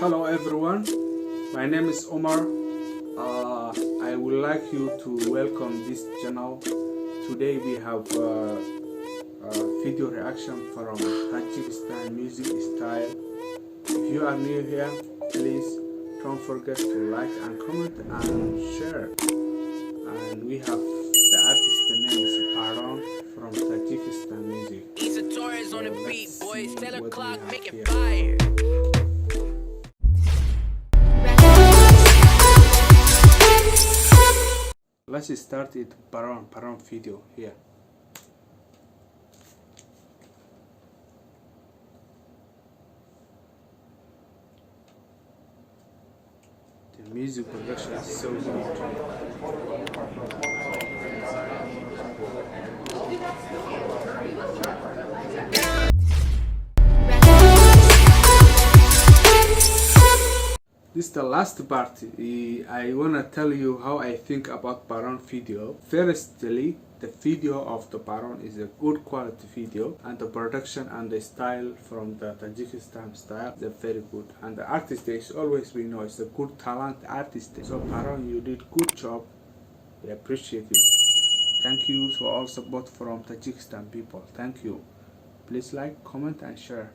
Hello everyone, my name is Omar. I would like you to welcome this channel. Today we have a video reaction from Tajikistan music style. If you are new here, please don't forget to like and comment and share. And we have the artist name is Baron from Tajikistan music. Toys on the beat, boys. Tell the clock, make it here. fire. Let's start it Baron video here. The music production is so good. This is the last part. I wanna tell you how I think about Baron video. Firstly, the video of the Baron is a good quality video, and the production and the style from the Tajikistan style is very good. And the artist is always we know is a good talent artist. So Baron, you did good job. We appreciate it. Thank you for all support from Tajikistan people. Thank you. Please like, comment and share.